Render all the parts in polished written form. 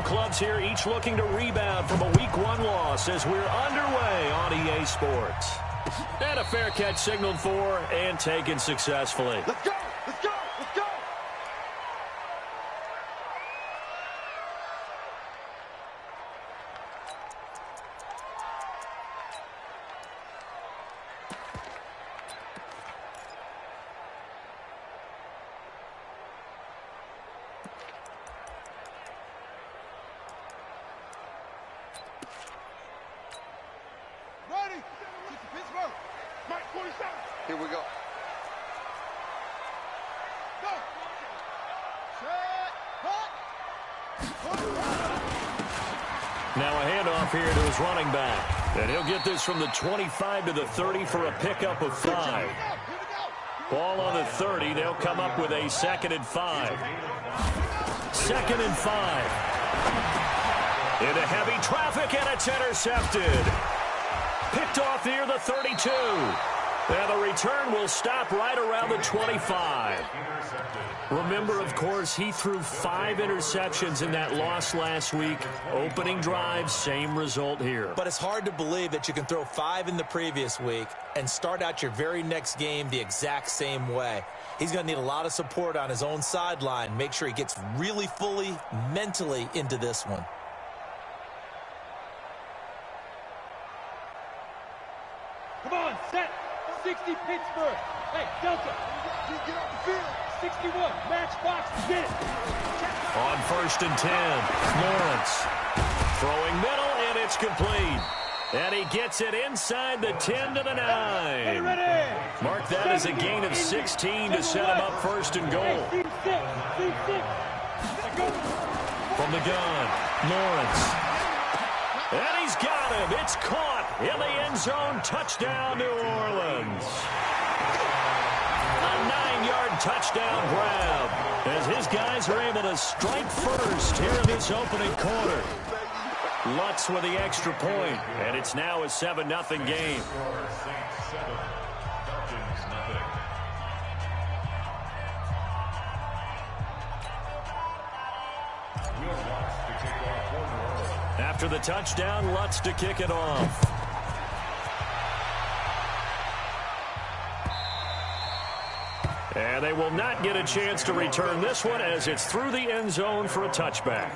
clubs here, each looking to rebound from a Week 1 loss as we're underway on EA Sports. And a fair catch signaled for and taken successfully. Let's go! Let's go! Let's go! Ready! Pittsburgh! Mike 47! Here we go. Go! Set! Now a handoff here to his running back. And he'll get this from the 25 to the 30 for a pickup of 5. Ball on the 30. They'll come up with a 2nd and 5. 2nd and 5. Into heavy traffic, and it's intercepted. Picked off near the 32. And the return will stop right around the 25. Remember, of course, he threw 5 interceptions in that loss last week. Opening drive, same result here. But it's hard to believe that you can throw 5 in the previous week and start out your very next game the exact same way. He's going to need a lot of support on his own sideline. Make sure he gets really fully, mentally into this one. Come on, set! 60 Pittsburgh! Hey, Delta! Get off the field! 61, matchbox, get it! On 1st and 10, Lawrence. Throwing middle, and it's complete. And he gets it inside the 10 to the 9. Mark that as a gain of 16 to set him up 1st and goal. From the gun, Lawrence. And he's got him. It's caught in the end zone. Touchdown, New Orleans. A 9-yard touchdown grab as his guys are able to strike first here in this opening quarter. Lutz with the extra point, and it's now a 7-0 game. After the touchdown, Lutz to kick it off. And they will not get a chance to return this one as it's through the end zone for a touchback.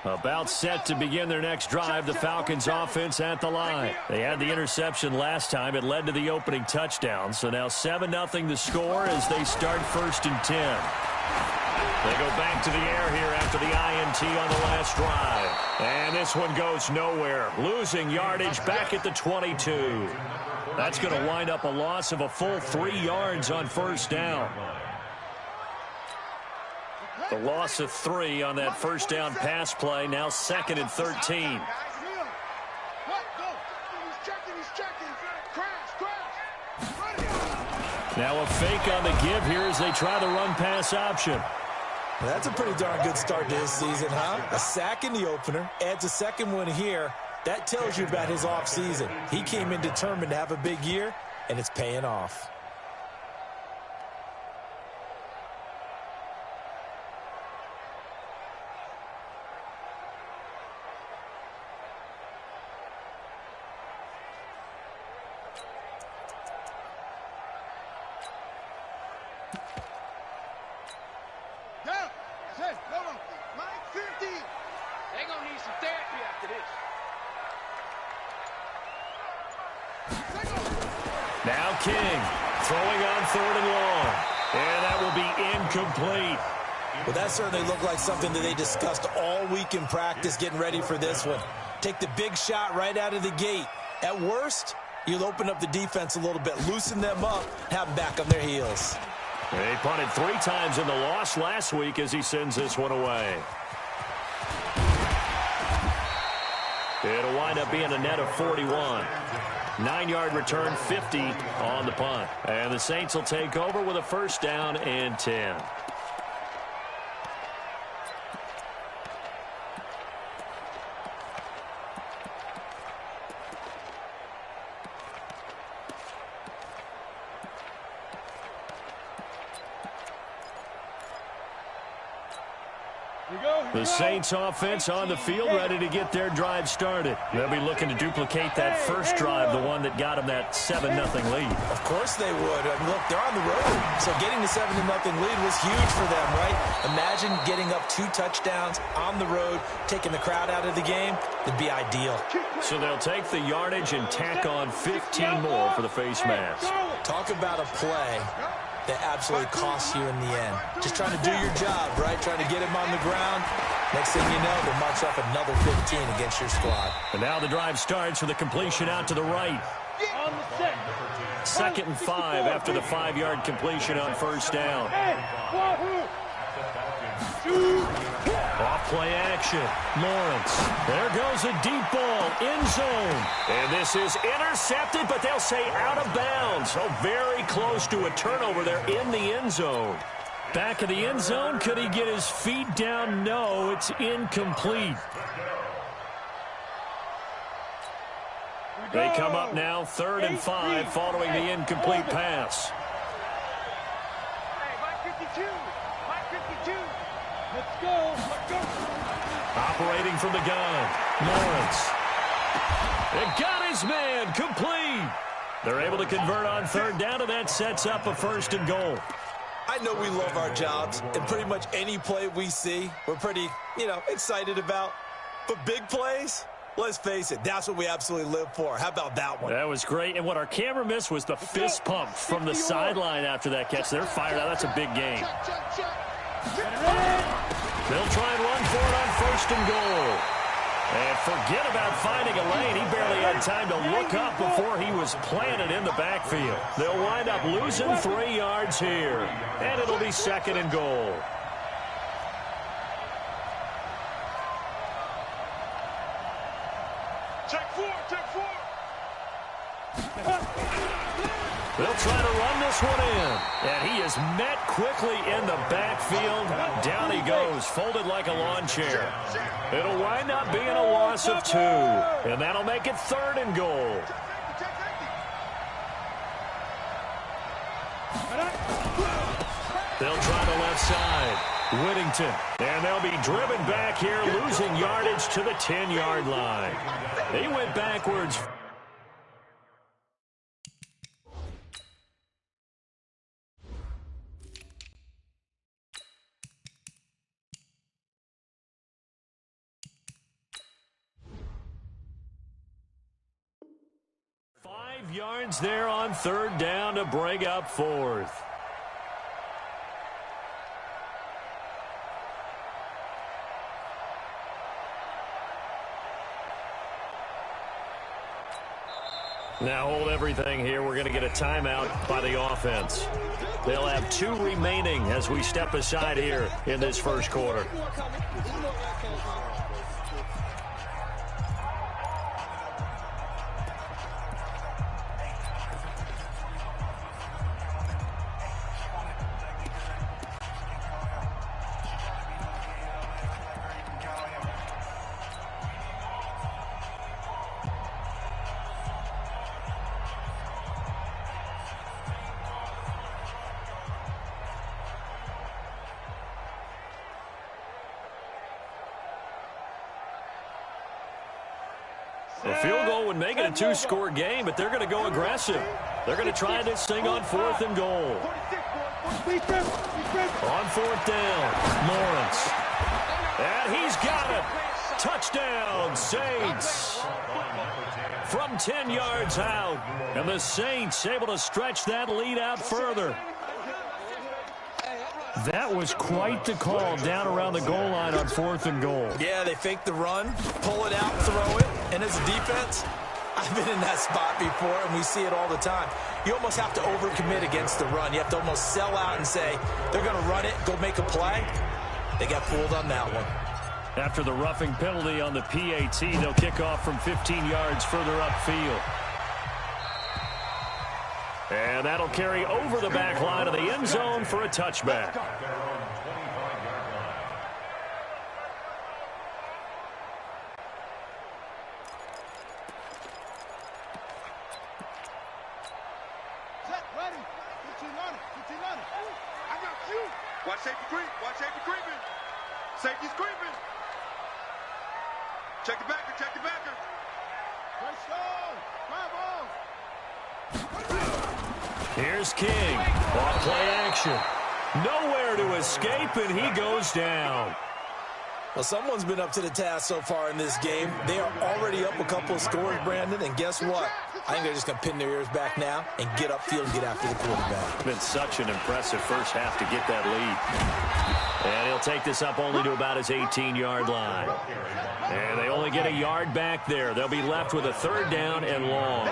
About set to begin their next drive, the Falcons offense at the line. They had the interception last time. It led to the opening touchdown. So now 7-0 the score as they start 1st and 10. They go back to the air here after the INT on the last drive. And this one goes nowhere. Losing yardage back at the 22. That's going to wind up a loss of a full 3 yards on 1st down. The loss of 3 on that 1st down pass play. Now 2nd and 13. Now a fake on the give here as they try the run-pass option. Well, that's a pretty darn good start to this season, huh? A sack in the opener, adds a 2nd one here. That tells you about his offseason. He came in determined to have a big year, and it's paying off. Now King throwing on 3rd and long. And that will be incomplete. Well, that certainly looked like something that they discussed all week in practice getting ready for this one. Take the big shot right out of the gate. At worst, you'll open up the defense a little bit, loosen them up, have them back on their heels. They punted 3 times in the loss last week as he sends this one away. It'll wind up being a net of 41. 9-yard return, 50 on the punt. And the Saints will take over with a first down and 10. The Saints offense on the field, ready to get their drive started. They'll be looking to duplicate that first drive, the one that got them that 7-0 lead. Of course they would. I mean, look, they're on the road, so getting the 7-0 lead was huge for them, right? Imagine getting up 2 touchdowns on the road, taking the crowd out of the game. It'd be ideal. So they'll take the yardage and tack on 15 more for the face mask. Talk about a play that absolutely costs you in the end. Just trying to do your job, right? Trying to get him on the ground. Next thing you know, they'll march off another 15 against your squad. And now the drive starts with a completion out to the right. Second and 5 after the 5-yard completion on first down. Off play action. Lawrence. There goes a deep ball. End zone. And this is intercepted, but they'll say out of bounds. So very close to a turnover there in the end zone. Back of the end zone. Could he get his feet down? No, it's incomplete. They come up now 3rd and 5 following the incomplete pass. Let's go. Operating from the gun. Lawrence. It got his man. Complete. They're able to convert on 3rd down, and that sets up a 1st and goal. I know we love our jobs, and pretty much any play we see, we're pretty, excited about. But big plays, let's face it, that's what we absolutely live for. How about that one? That was great, and what our camera missed was the fist pump from the sideline after that catch. They're fired out. That's a big game. They'll try and run for it on 1st and goal. And forget about finding a lane. He barely had time to look up before he was planted in the backfield. They'll wind up losing 3 yards here. And it'll be 2nd and goal. Check 4. They'll try to run this one in. And he is met quickly in the backfield. Down he goes, folded like a lawn chair. It'll wind up being a loss of 2. And that'll make it 3rd and goal. They'll try the left side. Whittington. And they'll be driven back here, losing yardage to the 10-yard line. He went backwards. Yards there on 3rd down to bring up 4th. Now hold everything here. We're going to get a timeout by the offense. They'll have 2 remaining as we step aside here in this first quarter. A field goal would make it a 2-score game, but they're going to go aggressive. They're going to try this thing on 4th and goal. On 4th down, Lawrence. And he's got it. Touchdown, Saints. From 10 yards out. And the Saints able to stretch that lead out further. That was quite the call down around the goal line on 4th and goal. Yeah, they fake the run, pull it out, throw it. And as a defense, I've been in that spot before, and we see it all the time. You almost have to overcommit against the run. You have to almost sell out and say, they're going to run it, go make a play. They got fooled on that one. After the roughing penalty on the PAT, they'll kick off from 15 yards further upfield. And that'll carry over the back line of the end zone for a touchback. Watch safety creep. Watch safety creeping. Safety's creeping. Check the backer. Check the backer. Here's King. Off play action. Nowhere to escape, and he goes down. Well, someone's been up to the task so far in this game. They are already up a couple of scores, Brandon, and guess what? I think they're just going to pin their ears back now and get upfield and get after the quarterback. It's been such an impressive first half to get that lead. And he'll take this up only to about his 18-yard line. And they only get a yard back there. They'll be left with a third down and long.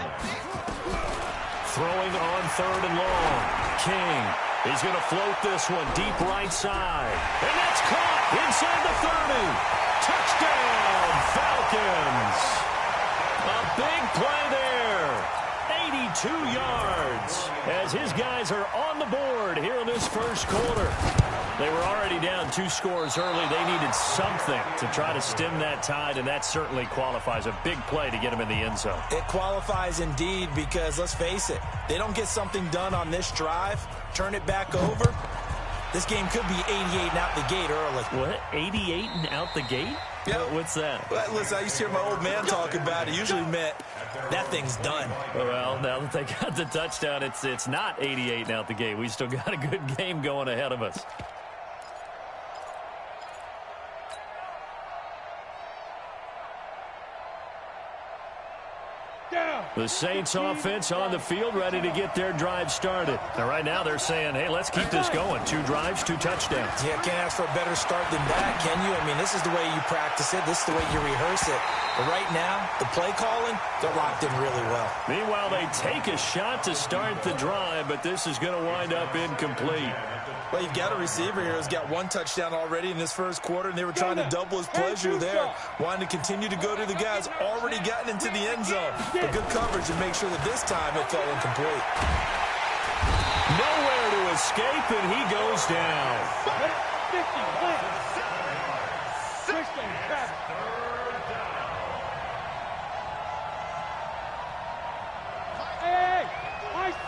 Throwing on third and long. King. He's going to float this one deep right side. And that's caught inside the 30. Touchdown, Falcons. A big play there. 82 yards as his guys are on the board here in this first quarter. They were already down 2 scores early. They needed something to try to stem that tide, and that certainly qualifies. A big play to get them in the end zone. It qualifies indeed because, let's face it, they don't get something done on this drive, turn it back over, this game could be 88 and out the gate early. What? 88 and out the gate? Yeah. What's that? Well, listen, I used to hear my old man talk about it. Usually meant that thing's done. Well, now that they got the touchdown, it's not 88 and out the gate. We still got a good game going ahead of us. The Saints offense on the field, ready to get their drive started. And right now they're saying, hey, let's keep this going. 2 drives, 2 touchdowns. Yeah, can't ask for a better start than that, can you? I mean, this is the way you practice it. This is the way you rehearse it. But right now, the play calling, they're locked in really well. Meanwhile, they take a shot to start the drive, but this is going to wind up incomplete. Well, you've got a receiver here who's got 1 touchdown already in this first quarter, and they were trying to double his pleasure there, wanting to continue to go to the guys already gotten into the end zone. But good coverage and make sure that this time it fell incomplete. Nowhere to escape, and he goes down.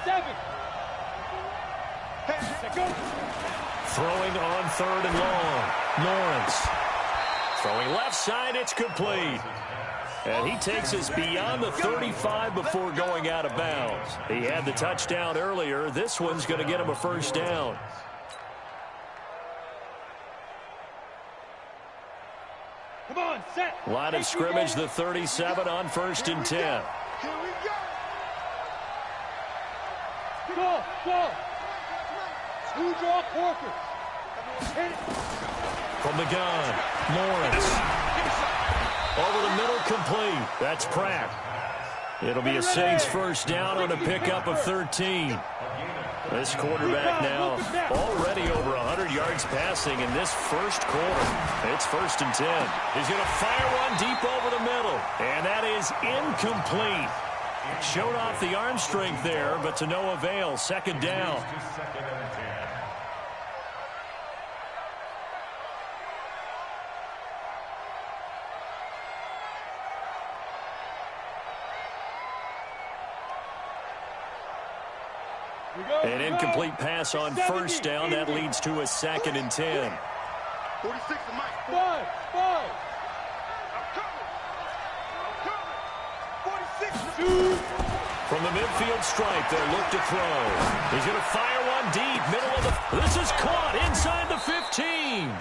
7. Throwing on third and long. Lawrence. Throwing left side, it's complete. And he takes us beyond the 35 before going out of bounds. He had the touchdown earlier. This one's going to get him a first down. Come on, set. Line of scrimmage, the 37 on 1st and 10. Here we go. Go. 2 draw Corker. From the gun, Lawrence. Over the middle, complete. That's Pratt. It'll be a Saints first down on a pickup of 13. This quarterback now already over 100 yards passing in this first quarter. It's 1st and 10. He's going to fire one deep over the middle. And that is incomplete. Showed off the arm strength there, but to no avail. 2nd down. An incomplete pass on 1st down. That leads to a 2nd and 10. 46 to Mike. 5. From the midfield stripe, they'll look to throw. He's going to fire one deep, middle of the... This is caught inside the 15.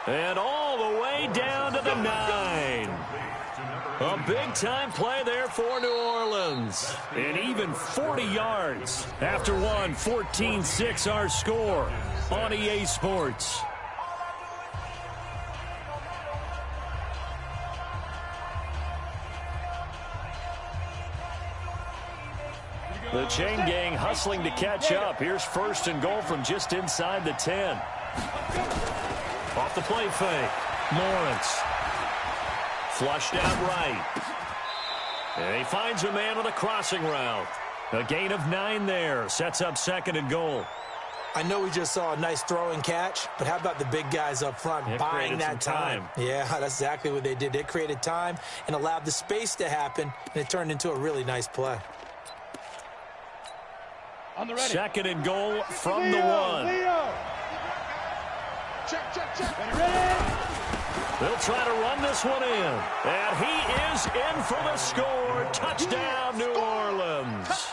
And all the way down to the 9. A big-time play there for New Orleans. And even 40 yards after one, 14-6 our score on EA Sports. The chain gang hustling to catch up. Here's 1st and goal from just inside the 10. Off the play fake. Lawrence. Flushed out right. And he finds a man on a crossing route. A gain of 9 there. Sets up 2nd and goal. I know we just saw a nice throw and catch, but how about the big guys up front buying that time? Yeah, that's exactly what they did. They created time and allowed the space to happen, and it turned into a really nice play. On the ready. 2nd and goal from the 1. Leo. Check. Ready. They'll try to run this one in. And he is in for the score. Touchdown, New Orleans.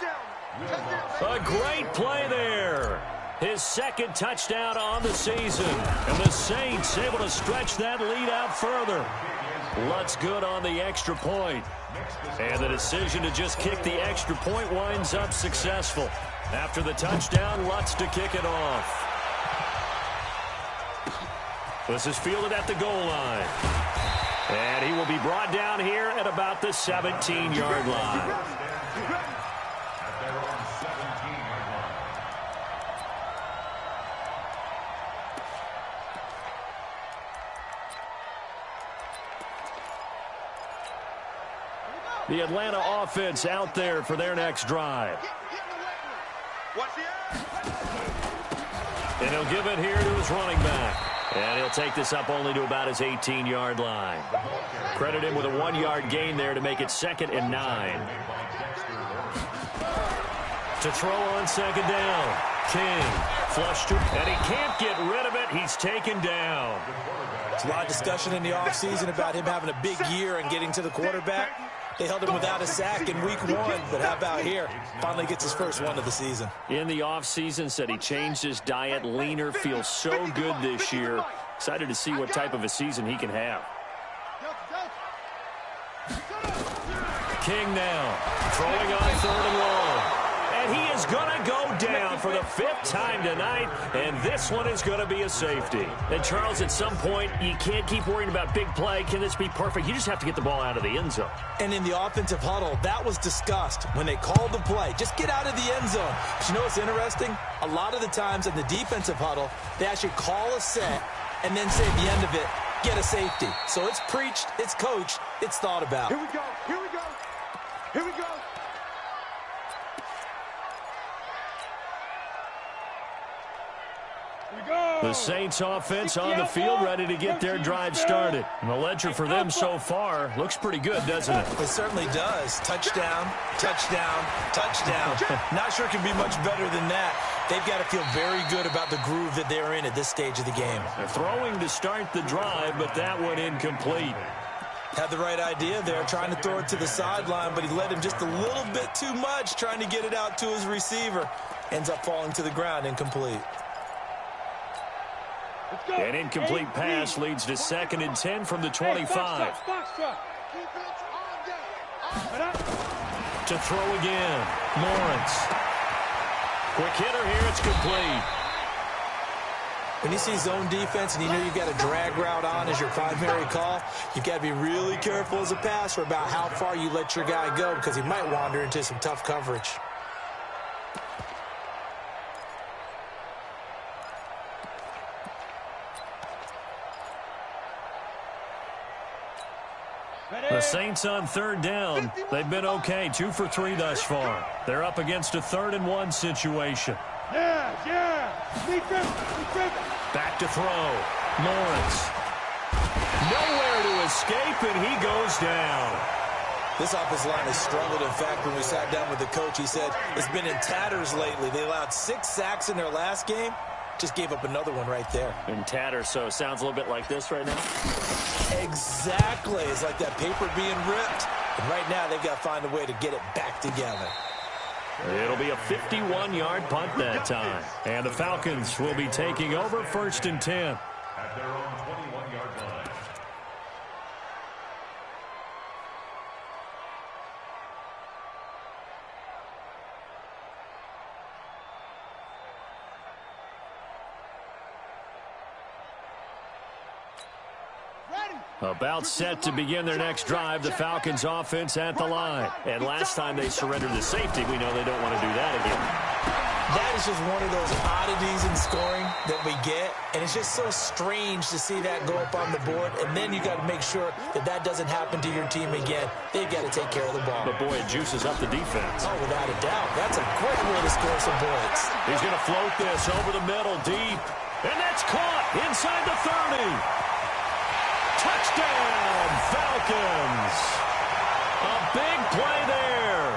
A great play there. His 2nd touchdown on the season. And the Saints able to stretch that lead out further. Lutz good on the extra point. And the decision to just kick the extra point winds up successful. After the touchdown, Lutz to kick it off. This is fielded at the goal line. And he will be brought down here at about the 17-yard line. The Atlanta offense out there for their next drive. And he'll give it here to his running back. And he'll take this up only to about his 18-yard line. Credit him with a 1-yard gain there to make it 2nd and 9. To throw on 2nd down. King flush to, and he can't get rid of it. He's taken down. There's a lot of discussion in the offseason about him having a big year and getting to the quarterback. They held him without a sack in week 1, but how about here? Finally gets his first one of the season. In the offseason, said he changed his diet, leaner, feels so good this year. Excited to see what type of a season he can have. King now, throwing on 3rd and long. And he is going to go down for the 5th time tonight, and this one is going to be a safety. And, Charles, at some point, you can't keep worrying about big play. Can this be perfect? You just have to get the ball out of the end zone. And in the offensive huddle, that was discussed when they called the play. Just get out of the end zone. But you know what's interesting? A lot of the times in the defensive huddle, they actually call a set and then say at the end of it, get a safety. So it's preached, it's coached, it's thought about. Here we go. The Saints offense on the field ready to get their drive started. And the ledger for them so far looks pretty good, doesn't it? It certainly does. Touchdown, touchdown, touchdown. Not sure it can be much better than that. They've got to feel very good about the groove that they're in at this stage of the game. They're throwing to start the drive, but that one incomplete. Had the right idea there, trying to throw it to the sideline, but he led him just a little bit too much, trying to get it out to his receiver. Ends up falling to the ground, incomplete. An incomplete pass leads to 2nd and 10 from the 25. To throw again, Lawrence. Quick hitter here, it's complete. When you see zone defense and you know you've got a drag route on as your primary call, you've got to be really careful as a passer about how far you let your guy go because he might wander into some tough coverage. The Saints on 3rd down. They've been okay, 2 for 3 thus far. They're up against a 3rd and 1 situation. Yeah. Back to throw. Lawrence. Nowhere to escape, and he goes down. This offensive line has struggled. In fact, when we sat down with the coach, he said it's been in tatters lately. They allowed 6 sacks in their last game. Just gave up another one right there. In tatters, so it sounds a little bit like this right now. Exactly. It's like that paper being ripped. And right now, they've got to find a way to get it back together. It'll be a 51-yard punt that time. And the Falcons will be taking over 1st and 10. At their own 21-yard line. About set to begin their next drive, the Falcons offense at the line. And last time they surrendered the safety, we know they don't want to do that again. That is just one of those oddities in scoring that we get, and it's just so strange to see that go up on the board, and then you got to make sure that that doesn't happen to your team again. They've got to take care of the ball. But, boy, it juices up the defense. Oh, without a doubt. That's a great way to score some points. He's going to float this over the middle deep, and that's caught inside the 30. Touchdown, Falcons. A big play there.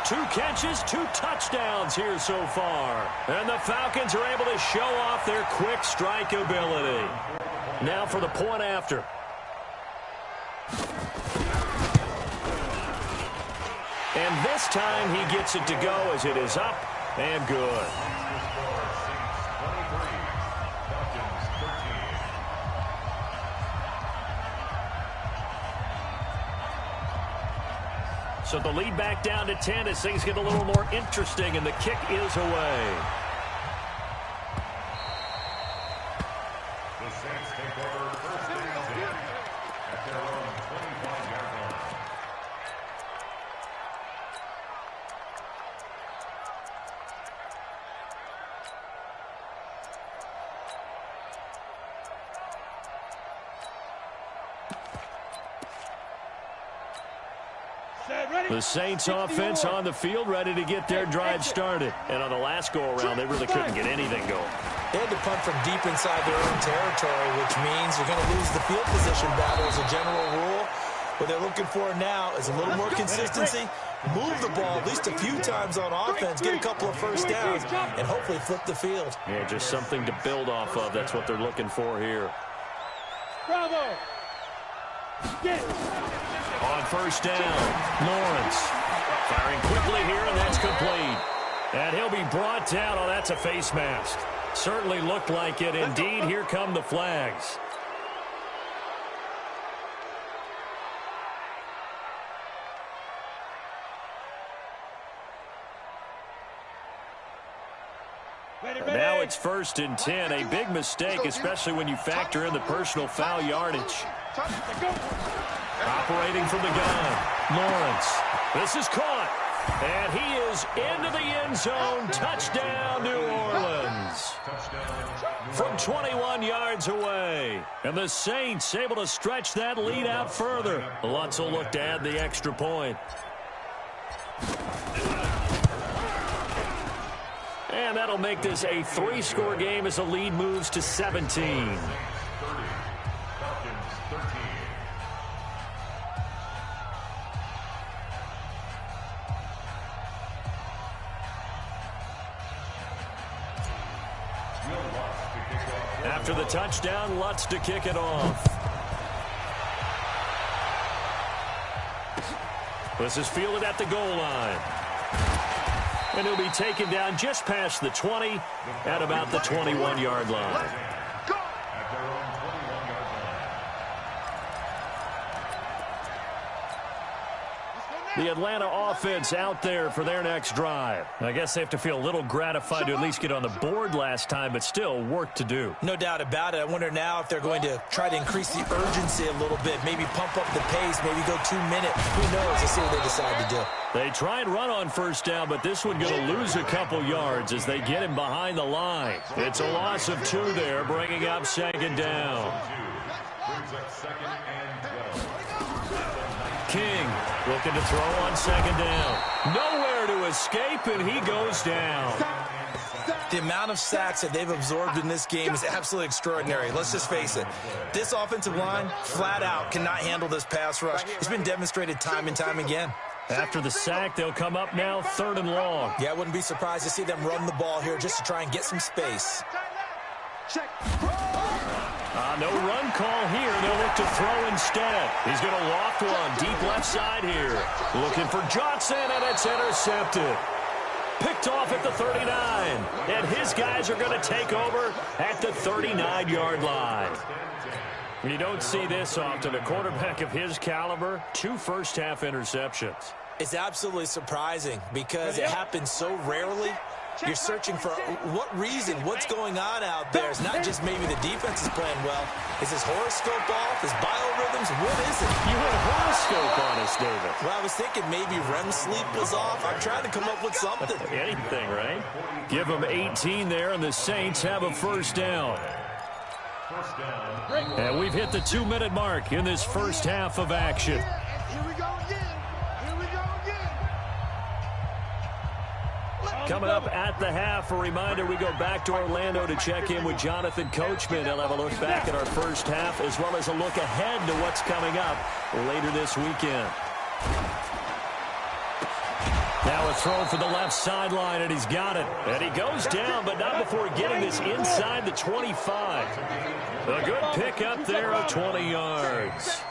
2 catches, 2 touchdowns here so far. And the Falcons are able to show off their quick strike ability. Now for the point after. And this time he gets it to go as it is up and good. So the lead back down to 10 as things get a little more interesting, and the kick is away. The Saints take over first and 10 at their own 25-yard line. The Saints offense on the field, ready to get their drive started. And on the last go-around, they really couldn't get anything going. They had to punt from deep inside their own territory, which means you're going to lose the field position battle as a general rule. What they're looking for now is a little more consistency, move the ball at least a few times on offense, get a couple of first downs, and hopefully flip the field. Yeah, just something to build off of. That's what they're looking for here. Bravo! Get it! On first down, Lawrence firing quickly here, and that's complete. And he'll be brought down. Oh, that's a face mask. Certainly looked like it. Indeed, here come the flags. And now it's 1st and 10. A big mistake, especially when you factor in the personal foul yardage. Operating from the gun, Lawrence. This is caught. And he is into the end zone. Touchdown, New Orleans. From 21 yards away. And the Saints able to stretch that lead out further. Lutz will look to add the extra point. And that'll make this a 3-score game as the lead moves to 17. After the touchdown, Lutz to kick it off. This is fielded at the goal line. And he'll be taken down just past the 20 at about the 21-yard line. The Atlanta offense out there for their next drive. I guess they have to feel a little gratified to at least get on the board last time, but still work to do. No doubt about it. I wonder now if they're going to try to increase the urgency a little bit, maybe pump up the pace, maybe go 2 minutes. Who knows? Let's see what they decide to do. They try and run on first down, but this one going to lose a couple yards as they get him behind the line. It's a loss of 2 there, bringing up 2nd down. King looking to throw on 2nd down. Nowhere to escape, and he goes down. The amount of sacks that they've absorbed in this game is absolutely extraordinary. Let's just face it. This offensive line, flat out, cannot handle this pass rush. It's been demonstrated time and time again. After the sack, they'll come up now 3rd and long. Yeah, I wouldn't be surprised to see them run the ball here just to try and get some space. No run call here. They'll look to throw instead. He's going to loft one deep left side here. Looking for Johnson, and it's intercepted. Picked off at the 39. And his guys are going to take over at the 39-yard line. You don't see this often. A quarterback of his caliber, 2 first-half interceptions. It's absolutely surprising because it happens so rarely. You're searching for what reason, what's going on out there. It's not just maybe the defense is playing well. Is his horoscope off? His biorhythms? What is it? You had a horoscope on us, David. Well, I was thinking maybe REM sleep was off. I'm trying to come up with something. Anything, right? Give them 18 there, and the Saints have a first down. And we've hit the 2-minute mark in this first half of action. Here we go again. Here we go again. Coming up at the half, a reminder, we go back to Orlando to check in with Jonathan Coachman. He'll have a look back at our first half as well as a look ahead to what's coming up later this weekend. Now a throw for the left sideline, and he's got it. And he goes down, but not before getting this inside the 25. A good pickup there of 20 yards.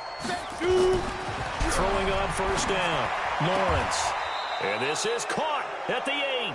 Throwing on first down, Lawrence. And this is caught at the 8.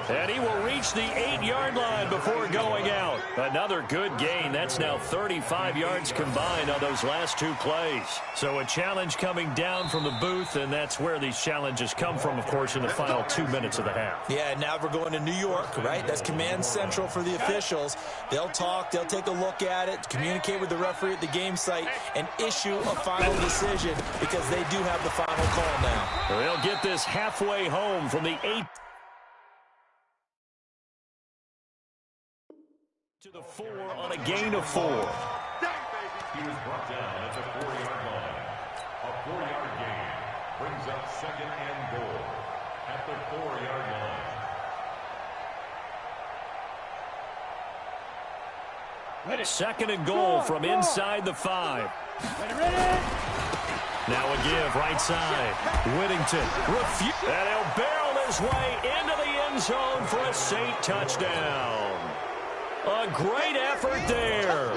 And he will reach the 8-yard line before going out. Another good gain. That's now 35 yards combined on those last 2 plays. So a challenge coming down from the booth, and that's where these challenges come from, of course, in the final 2 minutes of the half. Yeah, now we're going to New York, right? That's command central for the officials. They'll talk, they'll take a look at it, communicate with the referee at the game site, and issue a final decision because they do have the final call now. They'll get this halfway home from the 8 to the 4 on a gain of 4. He was brought down at the 4-yard line. A 4-yard gain brings up 2nd and goal at the 4-yard line. 2nd and goal from inside the 5. Now a give right side. Whittington. And he'll barrel his way into the end zone for a Saint touchdown. A great effort there.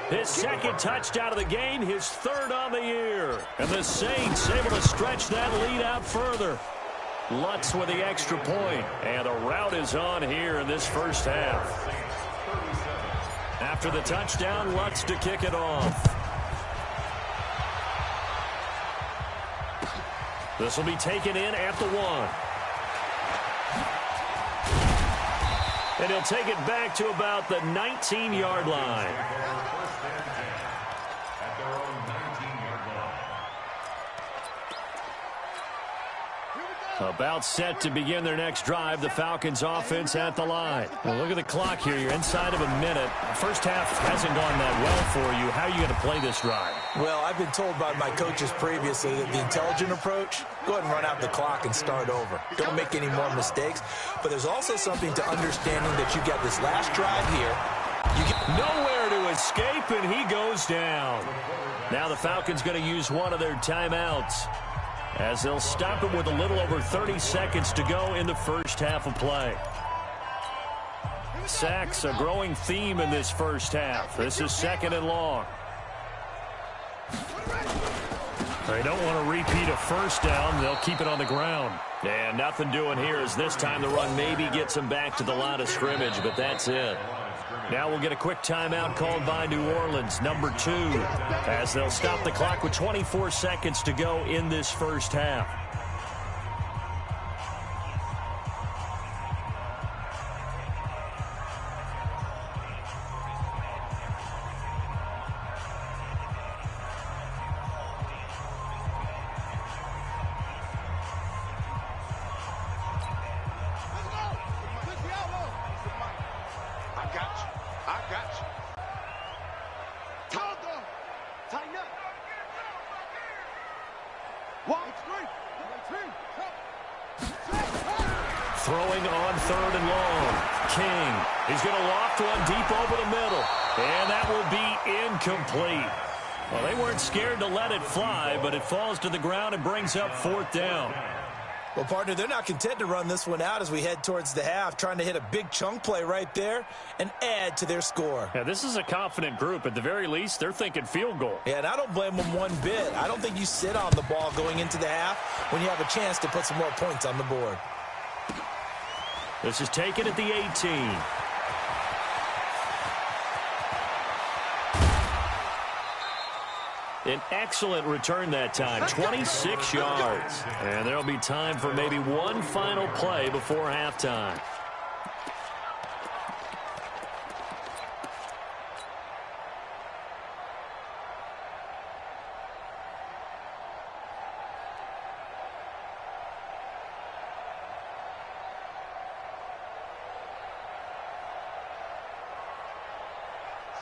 His 2nd touchdown of the game, his 3rd on the year. And the Saints able to stretch that lead out further. Lutz with the extra point. And the route is on here in this first half. After the touchdown, Lutz to kick it off. This will be taken in at the 1. And he'll take it back to about the 19-yard line. At their own 19-yard line. About set to begin their next drive, the Falcons offense at the line. Well, look at the clock here. You're inside of a minute. The first half hasn't gone that well for you. How are you going to play this drive? Well, I've been told by my coaches previously that the intelligent approach, go ahead and run out the clock and start over. Don't make any more mistakes. But there's also something to understanding that you got this last drive here. You get nowhere to escape, and he goes down. Now the Falcons going to use one of their timeouts as they'll stop it with a little over 30 seconds to go in the first half of play. Sacks, a growing theme in this first half. This is 2nd and long. They don't want to repeat a first down. They'll keep it on the ground. And nothing doing here as this time the run maybe gets them back to the line of scrimmage, but that's it. Now we'll get a quick timeout called by New Orleans, number 2, as they'll stop the clock with 24 seconds to go in this first half. Throwing on 3rd and long. King. He's going to loft one deep over the middle. And that will be incomplete. Well, they weren't scared to let it fly, but it falls to the ground and brings up 4th down. Well, partner, they're not content to run this one out as we head towards the half, trying to hit a big chunk play right there and add to their score. Yeah, this is a confident group. At the very least, they're thinking field goal. Yeah, and I don't blame them one bit. I don't think you sit on the ball going into the half when you have a chance to put some more points on the board. This is taken at the 18. An excellent return that time, 26 yards. And there'll be time for maybe one final play before halftime.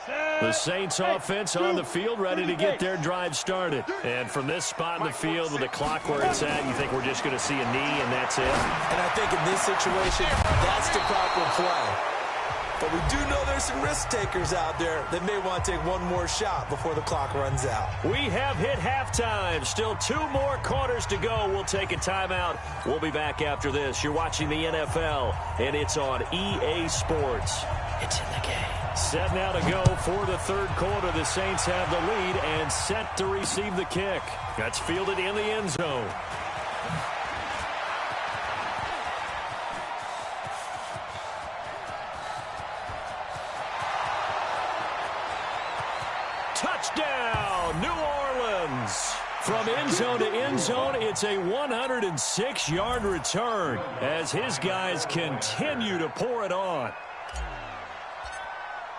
The Saints offense on the field, ready to get their drive started. And from this spot in the field with the clock where it's at, you think we're just going to see a knee and that's it? And I think in this situation, that's the proper play. But we do know there's some risk takers out there that may want to take one more shot before the clock runs out. We have hit halftime. Still 2 more quarters to go. We'll take a timeout. We'll be back after this. You're watching the NFL, and it's on EA Sports. It's in the game. Set now to go for the third quarter. The Saints have the lead and set to receive the kick. That's fielded in the end zone. Touchdown, New Orleans. From end zone to end zone, it's a 106-yard return as his guys continue to pour it on.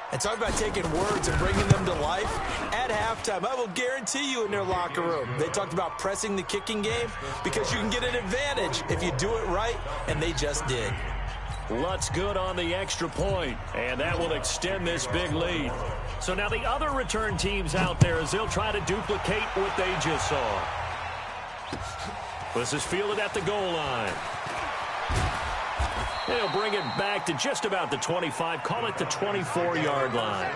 And talk about taking words and bringing them to life. At halftime, I will guarantee you in their locker room, they talked about pressing the kicking game because you can get an advantage if you do it right, and they just did. Lutz good on the extra point, and that will extend this big lead. So now the other return teams out there as they'll try to duplicate what they just saw. This is fielded at the goal line. They'll bring it back to just about the 25, call it the 24-yard line.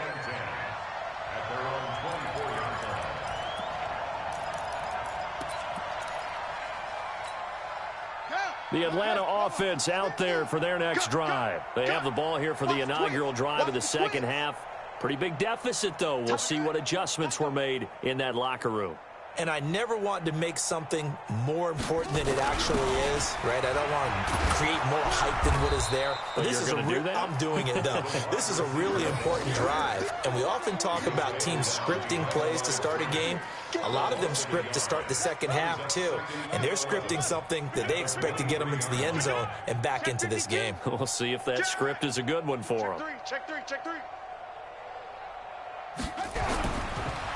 The Atlanta offense out there for their next drive. They have the ball here for the inaugural drive of the second half. Pretty big deficit, though. We'll see what adjustments were made in that locker room. And I never want to make something more important than it actually is, right? I don't want to create more hype than what is there. But this is I'm doing it, though. This is a really important drive. And we often talk about teams scripting plays to start a game. A lot of them script to start the second half, too. And they're scripting something that they expect to get them into the end zone and back into this game. We'll see if that script is a good one for them. Check three.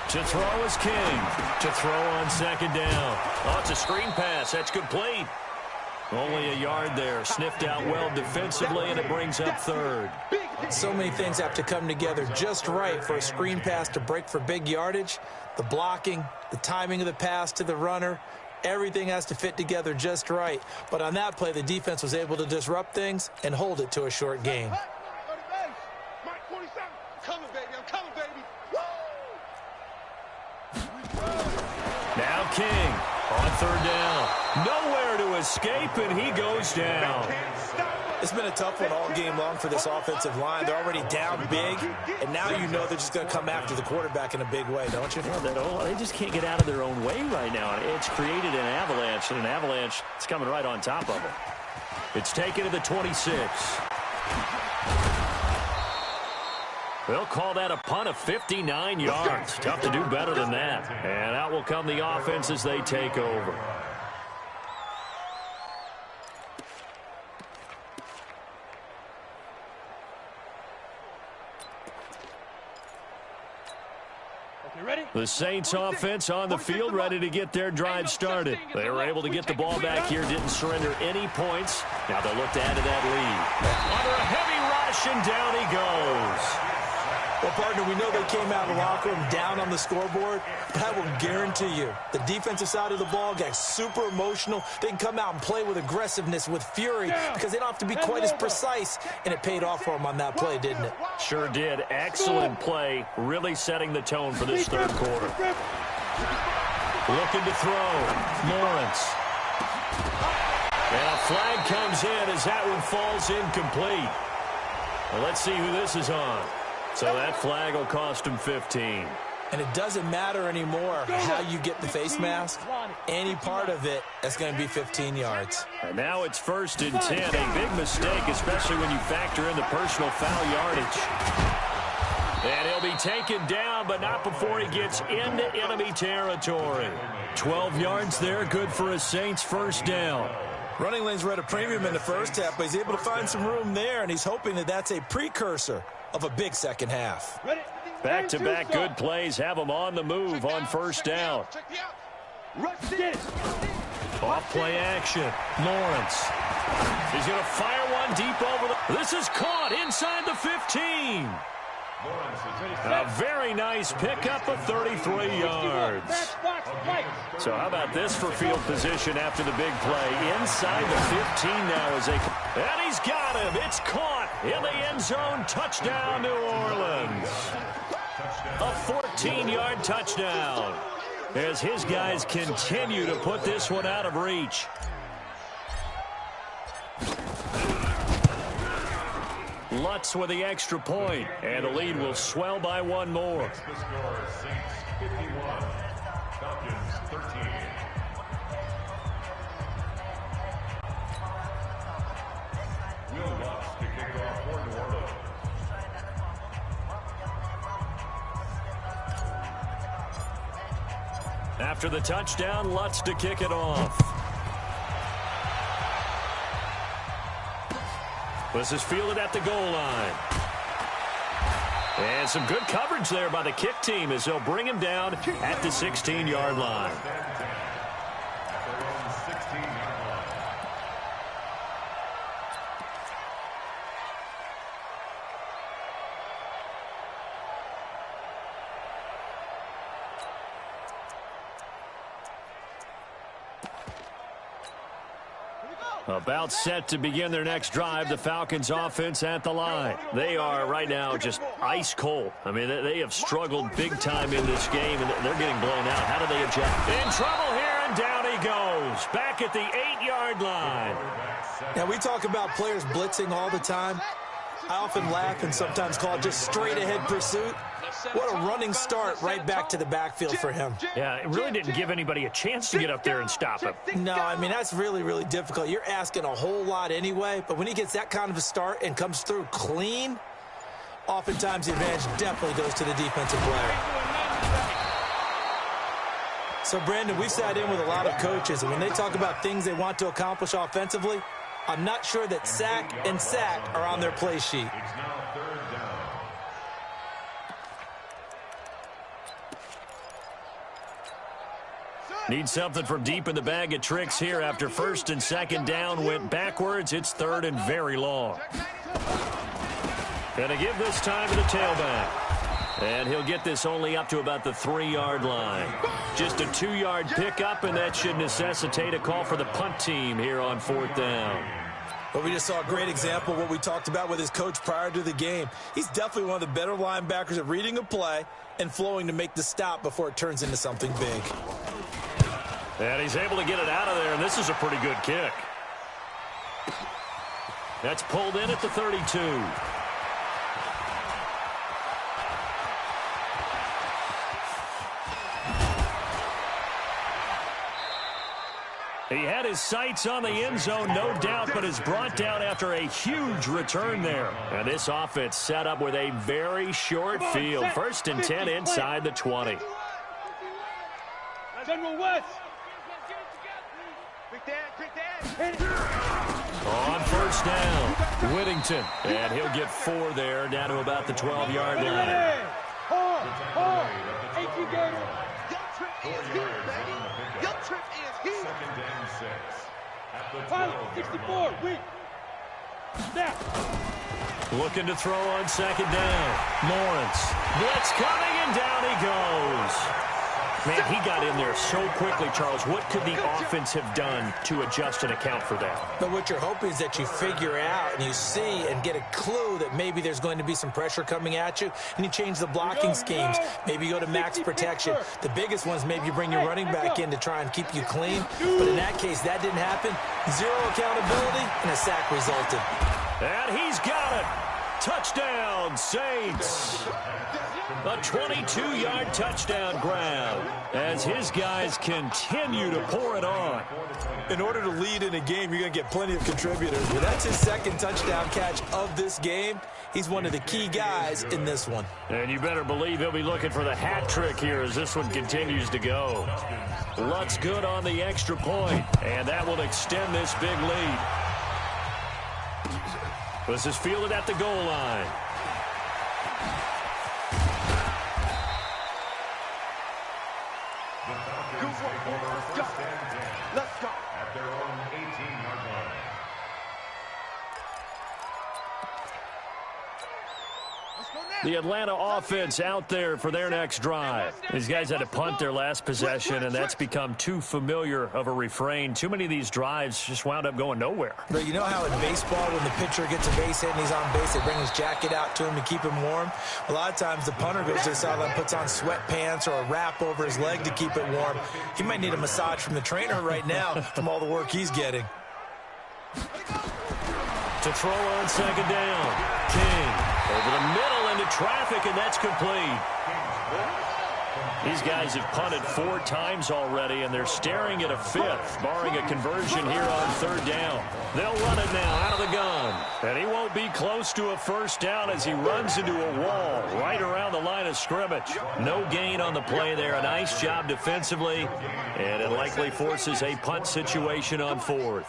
To throw is King. To throw on second down. Oh, it's a screen pass. That's complete. Only a yard there. Sniffed out well defensively, and it brings up third. So many things have to come together just right for a screen pass to break for big yardage. The blocking, the timing of the pass to the runner, everything has to fit together just right. But on that play, the defense was able to disrupt things and hold it to a short gain. Now King on third down. Nowhere to escape, and he goes down. It's been a tough one all game long for this offensive line. They're already down big, and now you know they're just going to come after the quarterback in a big way, don't you? Yeah, they just can't get out of their own way right now. It's created an avalanche, and an avalanche is coming right on top of them. It's taken to the 26. They'll call that a punt of 59 yards. Tough to do better than that. And out will come the offense as they take over. The Saints offense on the field, ready to get their drive started. They were able to get the ball back here, didn't surrender any points. Now they'll look to add to that lead. Under a heavy rush, and down he goes. Well, partner, we know they came out of the locker room down on the scoreboard, but I will guarantee you the defensive side of the ball got super emotional. They can come out and play with aggressiveness, with fury, because they don't have to be quite as precise, and it paid off for them on that play, didn't it? Sure did. Excellent play, really setting the tone for this third quarter. Looking to throw. Lawrence. And a flag comes in as that one falls incomplete. Well, let's see who this is on. So that flag will cost him 15. And it doesn't matter anymore how you get the face mask. Any part of it, that's going to be 15 yards. And now it's 1st and 10. A big mistake, especially when you factor in the personal foul yardage. And he'll be taken down, but not before he gets into enemy territory. 12 yards there, good for a Saints first down. Running lanes were at a premium in the first half, but he's able to find some room there, and he's hoping that that's a precursor of a big second half. Back-to-back good plays have him on the move on first down. Off play action. Lawrence. He's going to fire one deep over the... This is caught inside the 15. A very nice pickup of 33 yards. So how about this for field position after the big play? Inside the 15 now as they... And he's got him. It's caught in the end zone. Touchdown, New Orleans. A 14-yard touchdown as his guys continue to put this one out of reach. Lutz with the extra point, and the lead will swell by one more. The score, Saints 51, Falcons 13. Will Lutz to kick off for New Orleans. After the touchdown, Lutz to kick it off. This is fielded at the goal line. And some good coverage there by the kick team as they'll bring him down at the 16-yard line. About set to begin their next drive, the Falcons offense at the line. They are right now just ice cold. I mean, they have struggled big time in this game, and they're getting blown out. How do they adjust? In trouble here, and down he goes. Back at the 8-yard line. Now, we talk about players blitzing all the time. I often laugh and sometimes call it just straight-ahead pursuit. What a running start right back to the backfield for him. Yeah, it really didn't give anybody a chance to get up there and stop him. No, I mean, that's really, really difficult. You're asking a whole lot anyway, but when he gets that kind of a start and comes through clean, oftentimes the advantage definitely goes to the defensive player. So, Brandon, we've sat in with a lot of coaches, and when they talk about things they want to accomplish offensively, I'm not sure that sack and sack are on their play sheet. It's now third down. Need something from deep in the bag of tricks here after first and second down went backwards. It's third and very long. Gonna give this time to the tailback. And he'll get this only up to about the 3-yard line. Just a 2-yard pickup, and that should necessitate a call for the punt team here on 4th down. But we just saw a great example of what we talked about with his coach prior to the game. He's definitely one of the better linebackers at reading a play and flowing to make the stop before it turns into something big. And he's able to get it out of there, and this is a pretty good kick. That's pulled in at the 32. He had his sights on the end zone, no doubt, but is brought down after a huge return there. And this offense set up with a very short field. First and 10 inside the 20. General West. On first down, Whittington. And he'll get 4 there, down to about the 12-yard line. Second and 6. At the 64, weak. Snap. Looking to throw on second down. Lawrence. Blitz coming, and down he goes. Man, he got in there so quickly, Charles. What could the offense have done to adjust and account for that? But what you're hoping is that you figure out and you see and get a clue that maybe there's going to be some pressure coming at you, and you change the blocking schemes. Maybe you go to max protection. The biggest ones, maybe you bring your running back in to try and keep you clean. But in that case, that didn't happen. 0 accountability, and a sack resulted. And he's got it. Touchdown, Saints. A 22-yard touchdown grab as his guys continue to pour it on. In order to lead in a game, you're going to get plenty of contributors. But that's his second touchdown catch of this game. He's one of the key guys in this one. And you better believe he'll be looking for the hat trick here as this one continues to go. Lutz good on the extra point, and that will extend this big lead. This is fielded at the goal line. The Falcons take over first and 10. Let's go. At their own 18-yard line. Let's go now. The Atlanta offense out there for their next drive. These guys had to punt their last possession, and that's become too familiar of a refrain. Too many of these drives just wound up going nowhere. But you know how in baseball, when the pitcher gets a base hit and he's on base, they bring his jacket out to him to keep him warm? A lot of times the punter goes to the sideline, puts on sweatpants or a wrap over his leg to keep it warm. He might need a massage from the trainer right now from all the work he's getting. To throw on second down. King over the middle into traffic, and that's complete. These guys have punted 4 times already, and they're staring at a 5th, barring a conversion here on third down. They'll run it now out of the gun. And he won't be close to a first down as he runs into a wall right around the line of scrimmage. No gain on the play there. A nice job defensively, and it likely forces a punt situation on 4th.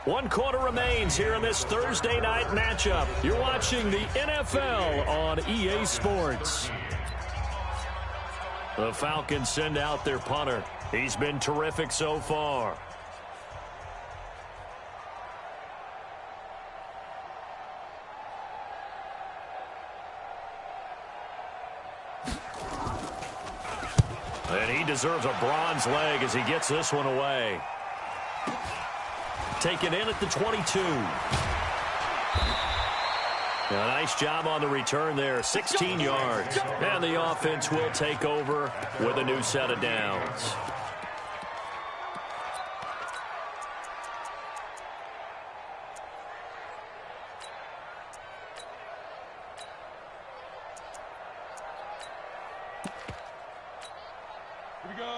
One quarter remains here in this Thursday night matchup. You're watching the NFL on EA Sports. The Falcons send out their punter. He's been terrific so far. And he deserves a bronze leg as he gets this one away. Taken in at the 22. A nice job on the return there, 16 yards. And the offense will take over with a new set of downs.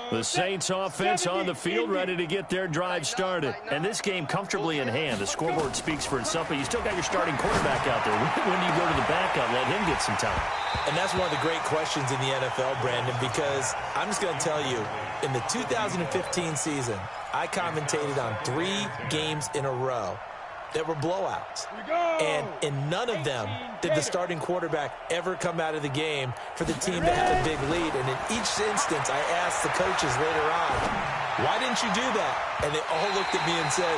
The Saints offense on the field, ready to get their drive started. And this game comfortably in hand. The scoreboard speaks for itself, but you still got your starting quarterback out there. When do you go to the backup? Let him get some time. And that's one of the great questions in the NFL, Brandon, because I'm just going to tell you, in the 2015 season, I commentated on 3 games in a row that were blowouts. And in none of them did the starting quarterback ever come out of the game for the team that had a big lead. And in each instance, I asked the coaches later on, why didn't you do that? And they all looked at me and said,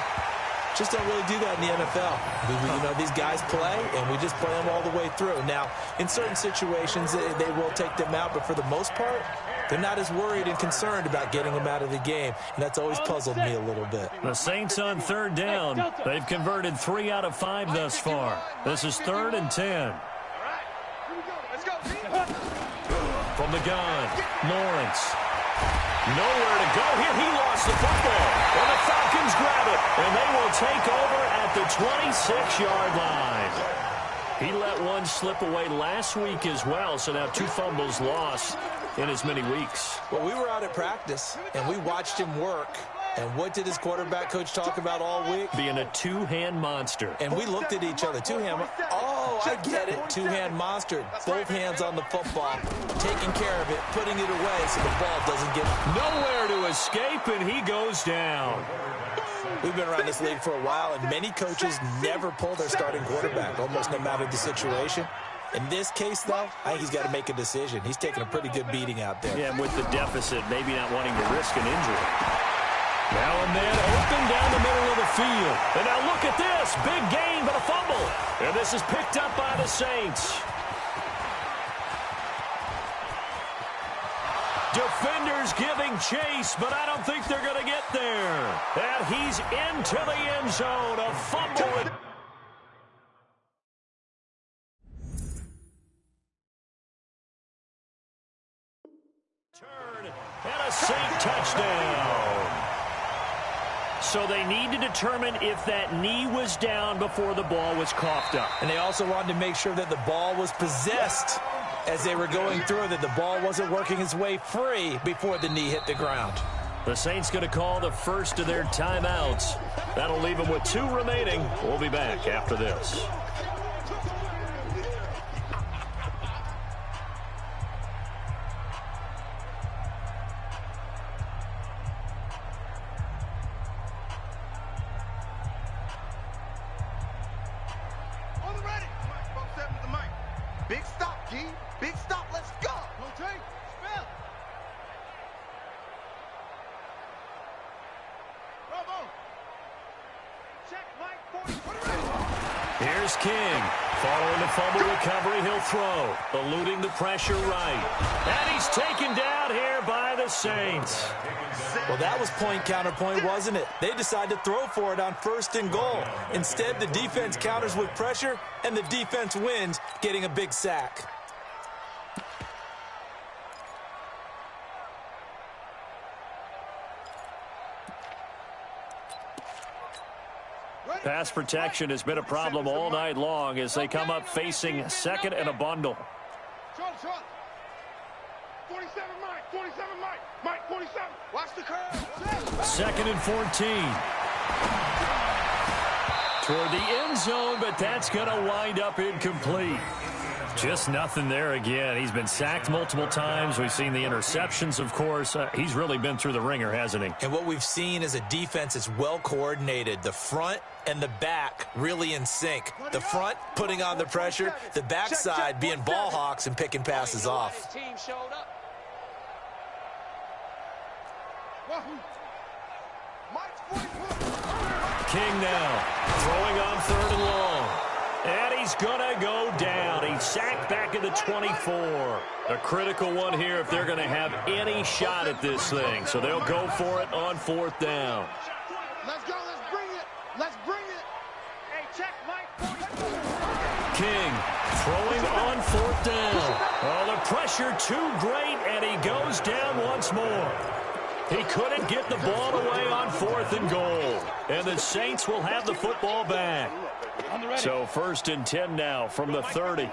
just don't really do that in the NFL. You know, these guys play, and we just play them all the way through. Now, in certain situations, they will take them out, but for the most part, they're not as worried and concerned about getting them out of the game, and that's always puzzled me a little bit. The Saints on third down. They've converted 3 out of 5 thus far. This is 3rd and 10. From the gun, Lawrence. Nowhere to go here. He lost the football. And the Falcons grab it. And they will take over at the 26-yard line. He let one slip away last week as well, so now 2 fumbles lost in as many weeks. Well, we were out at practice, and we watched him work. And what did his quarterback coach talk about all week? Being a 2-hand monster. And we looked at each other. 2-hand. Oh, I get it. 2-hand monster. Both hands on the football, taking care of it, putting it away so the ball doesn't get nowhere to escape, and he goes down. We've been around this league for a while, and many coaches never pull their starting quarterback, almost no matter the situation. In this case, though, I think he's got to make a decision. He's taking a pretty good beating out there. Yeah, with the deficit, maybe not wanting to risk an injury. Now a man open down the middle of the field. And now look at this. Big gain, but a fumble. And this is picked up by the Saints. Defenders giving chase, but I don't think they're going to get there. And he's into the end zone. A fumble. Turn and a Saint touchdown. So they need to determine if that knee was down before the ball was coughed up. And they also wanted to make sure that the ball was possessed as they were going through, that the ball wasn't working its way free before the knee hit the ground. The Saints going to call the first of their timeouts. That'll leave them with 2 remaining. We'll be back after this. Big stop, G. Big stop. Let's go. Don't take. Spell. Here's King. Following the fumble recovery, he'll throw. Eluding the pressure right. And he's taken down here by the Saints. Well, that was point counterpoint, wasn't it? They decided to throw for it on 1st and goal. Instead, the defense counters with pressure, and the defense wins, getting a big sack. Pass protection has been a problem all night long as they come up facing 2nd and a bundle. 47, Mike. 47, Mike. Mike, 47. Watch the curve. 2nd and 14. Toward the end zone, but that's going to wind up incomplete. Just nothing there again. He's been sacked multiple times. We've seen the interceptions, of course. He's really been through the ringer, hasn't he? And what we've seen is a defense that's well coordinated. The front and the back really in sync. The front putting on the pressure, the backside being ball hawks and picking passes off. King now throwing on 3rd and long. And he's going to go down. He's sacked back at the 24. A critical one here if they're going to have any shot at this thing. So they'll go for it on 4th down. Let's go. Let's bring it. Let's bring it. Hey, check Mike. King throwing on 4th down. Oh, the pressure too great, and he goes down once more. He couldn't get the ball away on 4th and goal. And the Saints will have the football back. So 1st and 10 now from the 30.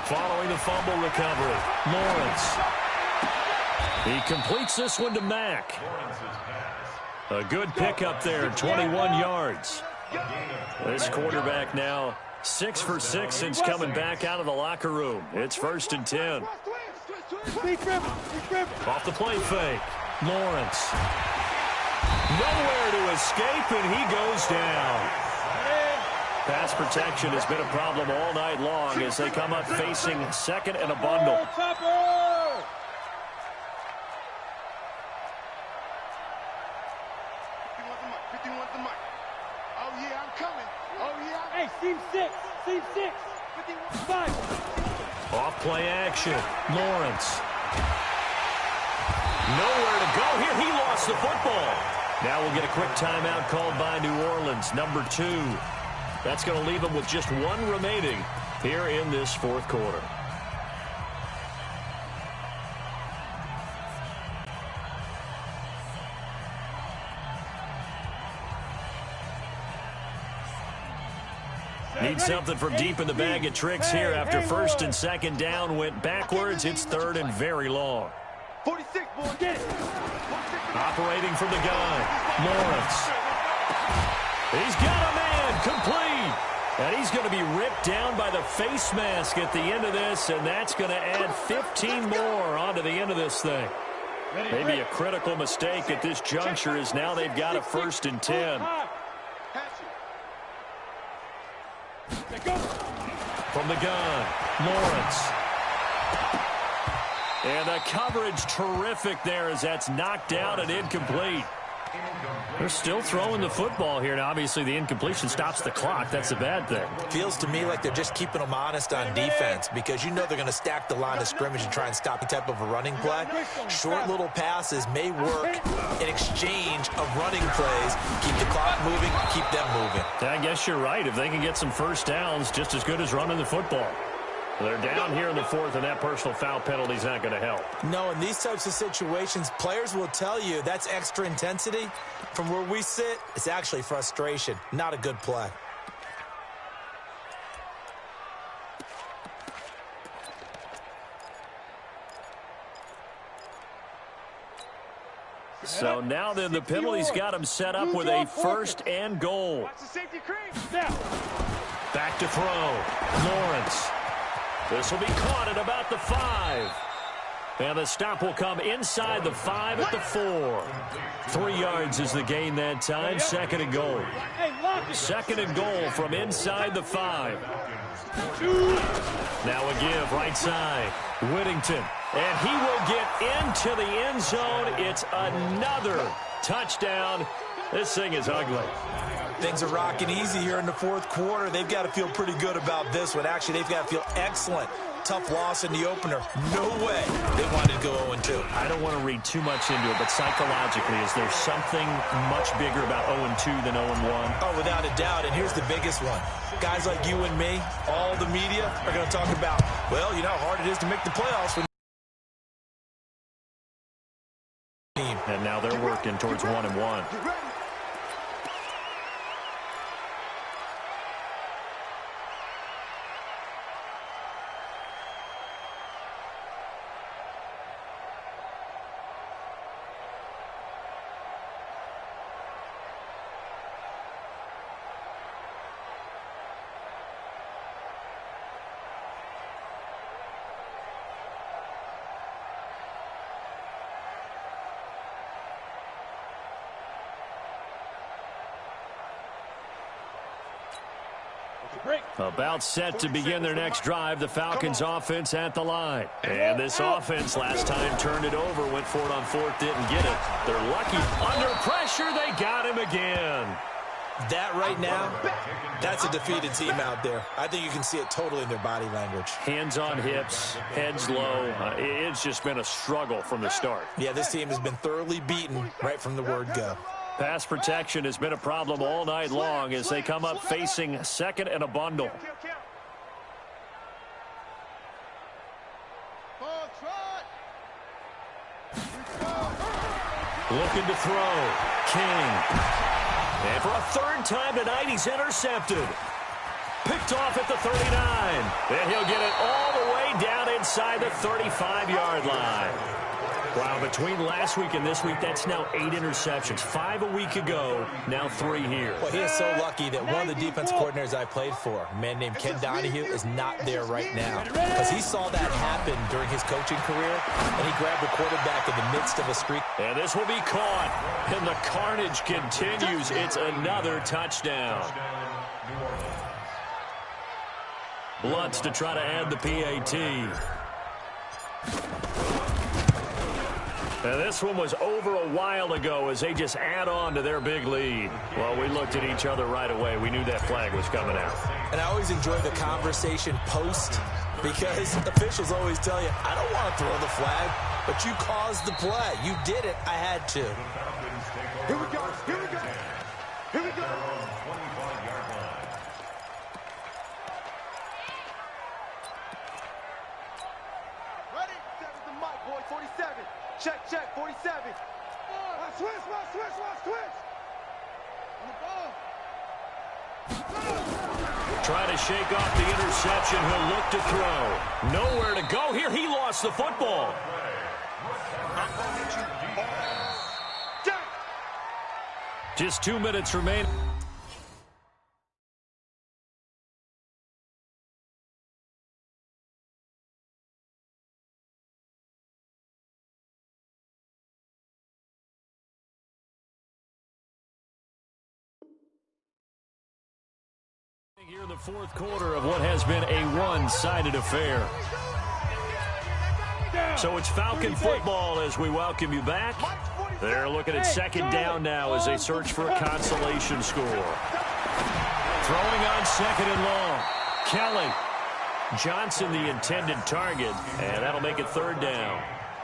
Following the fumble recovery, Lawrence. He completes this one to Mack. A good pickup there, 21 yards. This quarterback now 6 for 6 since coming back out of the locker room. It's 1st and 10. Off the play fake, Lawrence. Nowhere to escape, and he goes down. Pass protection has been a problem all night long as they come up facing 2nd and a bundle. 51 to Mike. Oh, yeah, I'm coming. Oh, yeah. Hey, seam 6. Seam 6. 5. Off play action, Lawrence. Nowhere to go here. He lost the football. Now we'll get a quick timeout called by New Orleans, number 2. That's going to leave them with just 1 remaining here in this 4th quarter. Need something from deep in the bag of tricks here after 1st and 2nd down went backwards. It's 3rd and very long. 46, boy. Get it. Operating from the gun, Lawrence. He's got a man, complete. And he's going to be ripped down by the face mask at the end of this, and that's going to add 15 more onto the end of this thing. Maybe a critical mistake at this juncture is now they've got a 1st and 10. From the gun, Lawrence. And the coverage terrific there as that's knocked down and incomplete. They're still throwing the football here. Now, obviously, the incompletion stops the clock. That's a bad thing. Feels to me like they're just keeping them honest on defense because you know they're going to stack the line of scrimmage and try and stop the type of a running play. Short little passes may work in exchange of running plays. Keep the clock moving, keep them moving. I guess you're right. If they can get some first downs, just as good as running the football. They're down here in the 4th, and that personal foul penalty is not going to help. No, in these types of situations, players will tell you that's extra intensity. From where we sit, it's actually frustration, not a good play. So now then the penalty's got him set up with a 1st and goal. Back to throw. Lawrence. This will be caught at about the 5. And the stop will come inside the 5 at the 4. 3 yards is the gain that time. 2nd and goal. 2nd and goal from inside the 5. Now a give right side. Whittington And he will get into the end zone. It's another touchdown. This thing is ugly. Things are rocking easy here in the fourth quarter. They've got to feel pretty good about this one. Actually, they've got to feel excellent. Tough loss in the opener. No way they wanted to go 0-2. I don't want to read too much into it, but psychologically, is there something much bigger about 0-2 than 0-1? Oh, without a doubt, and here's the biggest one. Guys like you and me, all the media, are going to talk about, well, you know how hard it is to make the playoffs when and now they're working towards 1-1. About set to begin their next drive, the Falcons offense at the line. And this offense last time turned it over, went for it on fourth, didn't get it. They're lucky. Under pressure, they got him again. That right now, that's a defeated team out there. I think you can see it totally in their body language. Hands on hips, heads low. It's just been a struggle from the start. Yeah, this team has been thoroughly beaten right from the word go. Pass protection has been a problem all night long as they come up facing second and a bundle. Looking to throw. King. And for a third time tonight, he's intercepted. Picked off at the 39. And he'll get it all the way down inside the 35-yard line. Wow, between last week and this week, that's now 8 interceptions. 5 a week ago, now 3 here. Well, he is so lucky that one of the defense coordinators I played for, a man named Ken Donahue, is not there right now. Because he saw that happen during his coaching career, and he grabbed the quarterback in the midst of a streak. And this will be caught, and the carnage continues. It's another touchdown. Lutz to try to add the PAT. And this one was over a while ago as they just add on to their big lead. Well, we looked at each other right away. We knew that flag was coming out. And I always enjoy the conversation post because officials always tell you, I don't want to throw the flag, but you caused the play. You did it. I had to. Here we go. Here we go. Here we go. Ready? 7's the mic, boy. 47. Check, check, 47. Switch. On the ball. Trying to shake off the interception. He'll look to throw. Nowhere to go here. He lost the football. Just 2 minutes remaining. Here in the fourth quarter of what has been a one-sided affair. So it's Falcon football as we welcome you back. They're looking at second down now as they search for a consolation score. Throwing on second and long. Kelly. Johnson the intended target, and that'll make it third down.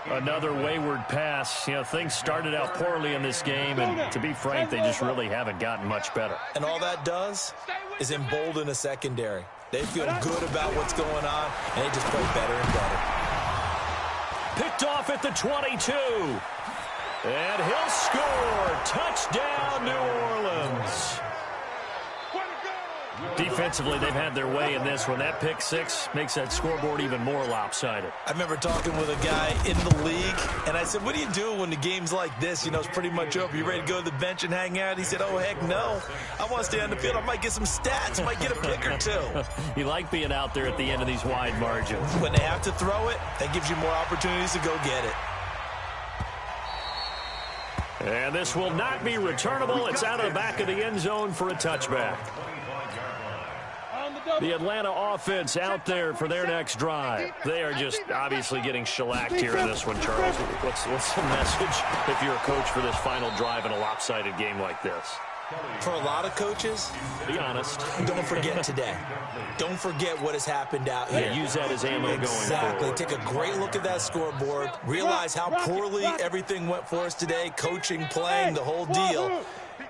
Another wayward pass. You know, things started out poorly in this game, and to be frank, they just really haven't gotten much better. And all that does is embolden a secondary. They feel good about what's going on, and they just play better and better. Picked off at the 22. And he'll score. Touchdown, New Orleans. Defensively, they've had their way in this one. That pick six makes that scoreboard even more lopsided. I remember talking with a guy in the league, and I said, what do you do when the game's like this? You know, it's pretty much over. You ready to go to the bench and hang out? He said, oh, heck no. I want to stay on the field. I might get some stats. I might get a pick or two. You like being out there at the end of these wide margins. When they have to throw it, that gives you more opportunities to go get it. And this will not be returnable. It's out of the back of the end zone for a touchback. The Atlanta offense out there for their next drive. They are just obviously getting shellacked here in this one, Charles. What's the message if you're a coach for this final drive in a lopsided game like this? For a lot of coaches, be honest. Don't forget today. Don't forget what has happened out here. Yeah, use that as ammo going forward. Exactly. Take a great look at that scoreboard. Realize how poorly everything went for us today. Coaching, playing, the whole deal.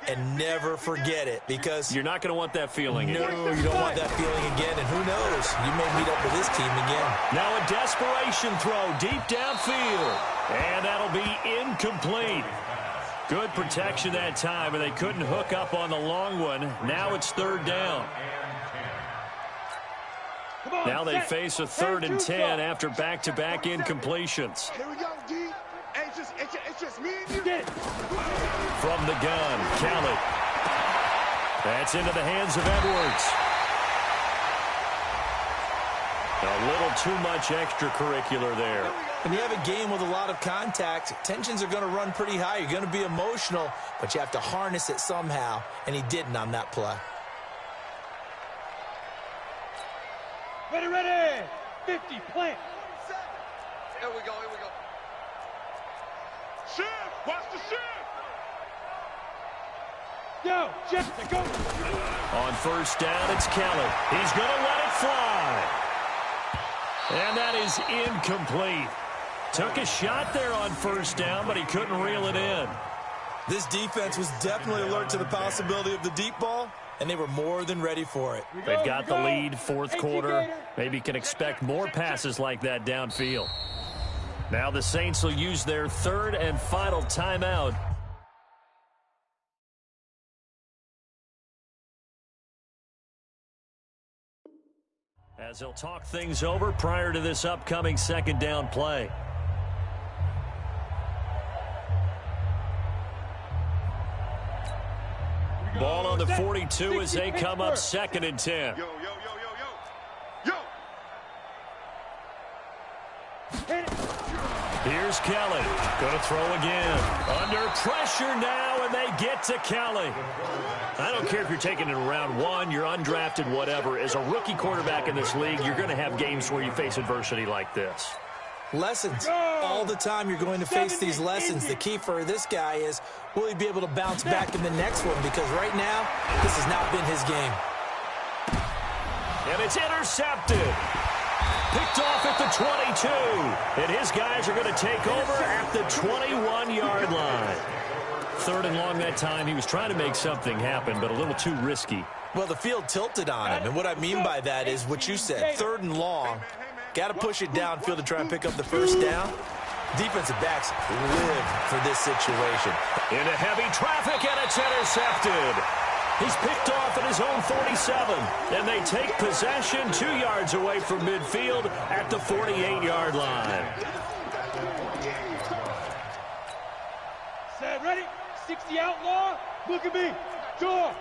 And never forget it, because you're not going to want that feeling again. No, you don't want that feeling again. And who knows? You may meet up with this team again. Now a desperation throw deep downfield. And that'll be incomplete. Good protection that time, and they couldn't hook up on the long one. Now it's third down. Now they face a 3rd and 10 after back-to-back incompletions. Here we go, D. It's just me and you. From the gun, Kelly. That's into the hands of Edwards. A little too much extracurricular there. When you have a game with a lot of contact, tensions are going to run pretty high. You're going to be emotional, but you have to harness it somehow, and he didn't on that play. Ready. 50, plant. Here we go. Shift, watch the shift. Yo, Jeff, go. On first down, it's Kelly. He's going to let it fly. And that is incomplete. Took a shot there on first down, but he couldn't reel it in. This defense was definitely alert to the possibility of the deep ball, and they were more than ready for it. They've got the lead, fourth quarter. Maybe can expect more passes like that downfield. Now the Saints will use their 3rd and final timeout. As they'll talk things over prior to this upcoming 2nd down play. Ball on the 42 as they come up 2nd and 10. Yo. Here's Kelly. Going to throw again. Under pressure now, and they get to Kelly. I don't care if you're taking it in round 1, you're undrafted, whatever. As a rookie quarterback in this league, you're going to have games where you face adversity like this. Lessons. All the time you're going to face these lessons. The key for this guy is, will he be able to bounce back in the next one? Because right now, this has not been his game. And it's intercepted. Picked off at the 22. And his guys are going to take over at the 21-yard line. 3rd and long that time. He was trying to make something happen, but a little too risky. Well, the field tilted on him. And what I mean by that is what you said. 3rd and long. Got to push it downfield to try and pick up the first down. Defensive backs live for this situation. Into heavy traffic, and it's intercepted. He's picked off at his own 47, and they take possession 2 yards away from midfield at the 48-yard line. Set, ready? 60 outlaw. Look at me. Go.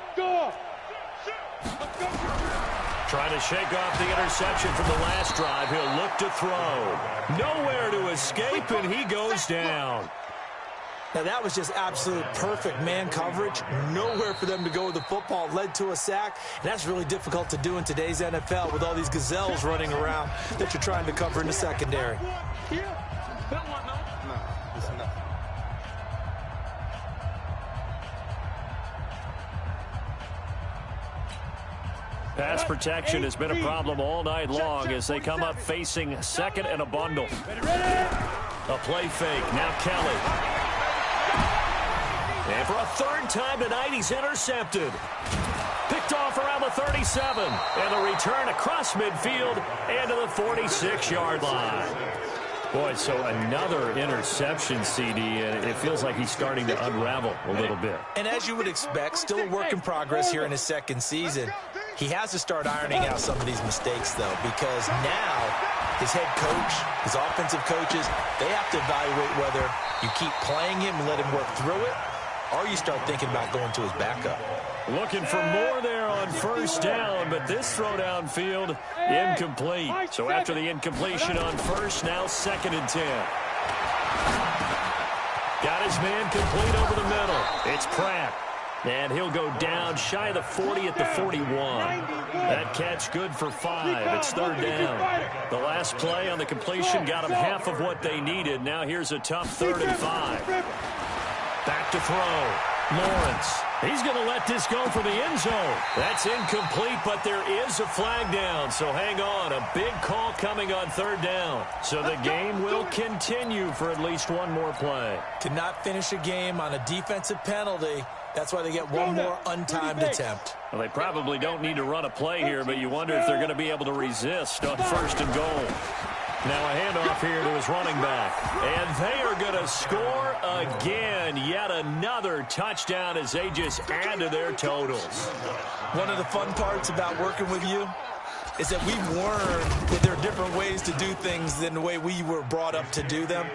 Trying to shake off the interception from the last drive. He'll look to throw. Nowhere to escape, and he goes down. Now, that was just absolute perfect man coverage. Nowhere for them to go with the football. Led to a sack. And that's really difficult to do in today's NFL with all these gazelles running around that you're trying to cover in the secondary. Pass protection has been a problem all night long as they come up facing 2nd and a bundle. A play fake. Now Kelly. And for a 3rd time tonight, he's intercepted. Picked off around the 37. And the return across midfield and to the 46-yard line. Boy, so another interception, CD, and it feels like he's starting to unravel a little bit. And as you would expect, still a work in progress here in his 2nd season. He has to start ironing out some of these mistakes, though, because now his head coach, his offensive coaches, they have to evaluate whether you keep playing him and let him work through it, or you start thinking about going to his backup. Looking for more there on first down, but this throw downfield incomplete. So after the incompletion on first, now 2nd and 10. Got his man complete over the middle. It's Pratt. And he'll go down shy of the 40 at the 41. That catch good for 5. It's third down. The last play on the completion got them half of what they needed. Now here's a tough 3rd and 5. Back to throw. Lawrence. He's going to let this go for the end zone. That's incomplete, but there is a flag down. So hang on. A big call coming on 3rd down. So the game will continue for at least one more play. Cannot finish a game on a defensive penalty. That's why they get one more untimed attempt. Well, they probably don't need to run a play here, but you wonder if they're going to be able to resist on 1st and goal. Now a handoff here to his running back. And they are going to score again. Yet another touchdown as they just add to their totals. One of the fun parts about working with you is that we've learned that there are different ways to do things than the way we were brought up to do them.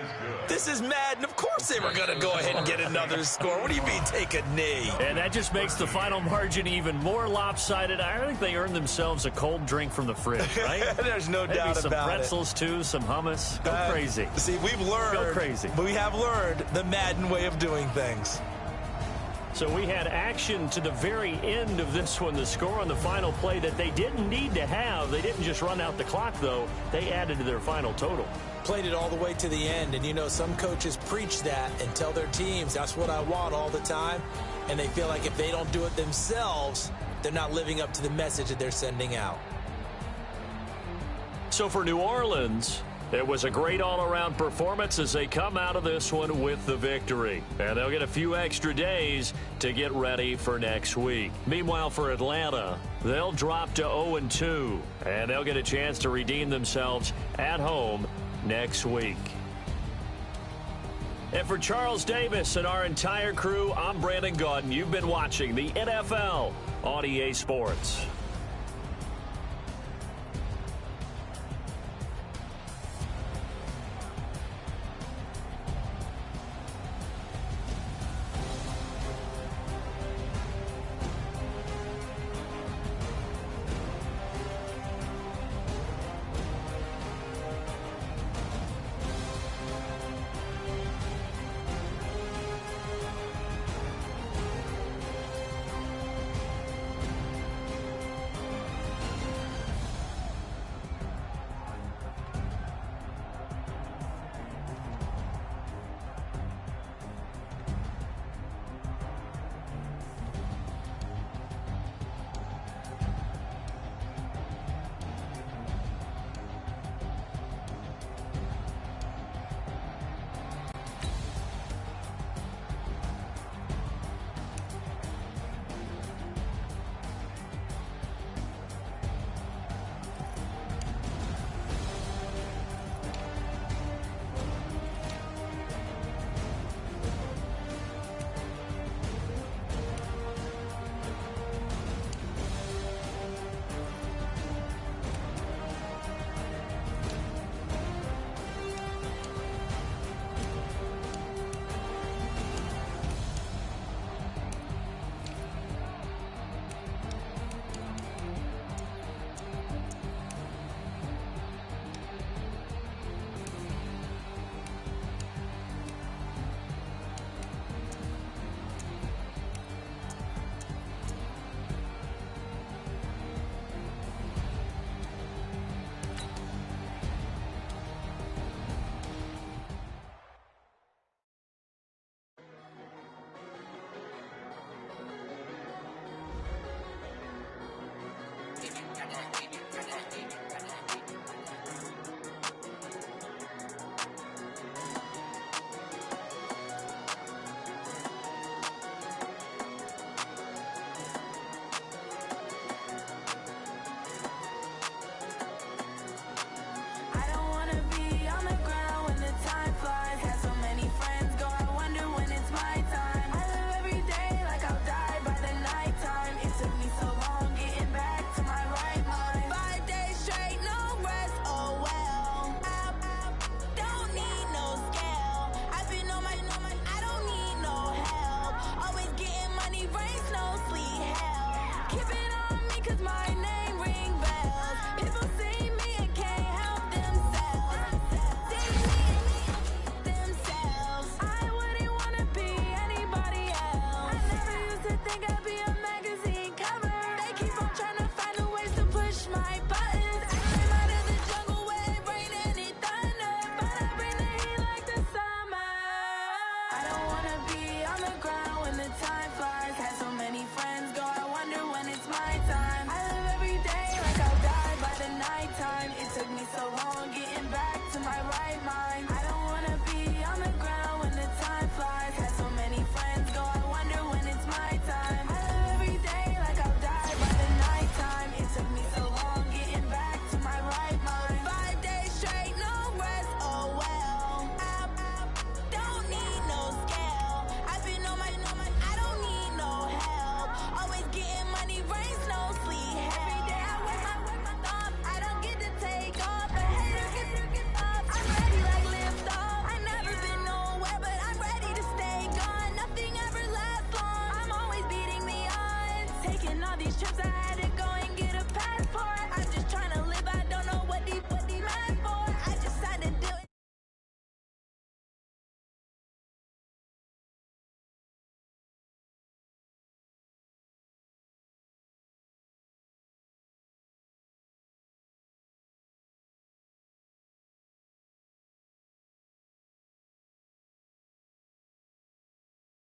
This is Madden. Of course they were going to go ahead and get another score. What do you mean take a knee? And that just makes the final margin even more lopsided. I think they earned themselves a cold drink from the fridge, right? There's no doubt about it. Maybe some pretzels, too, some hummus. Go crazy. See, we've learned. Go crazy. We have learned the Madden way of doing things. So we had action to the very end of this one. The score on the final play that they didn't need to have. They didn't just run out the clock, though. They added to their final total. Played it all the way to the end. And, you know, some coaches preach that and tell their teams, that's what I want all the time. And they feel like if they don't do it themselves, they're not living up to the message that they're sending out. So for New Orleans, it was a great all-around performance as they come out of this one with the victory. And they'll get a few extra days to get ready for next week. Meanwhile, for Atlanta, they'll drop to 0-2, and they'll get a chance to redeem themselves at home next week. And for Charles Davis and our entire crew, I'm Brandon Gaudin. You've been watching the NFL on EA Sports.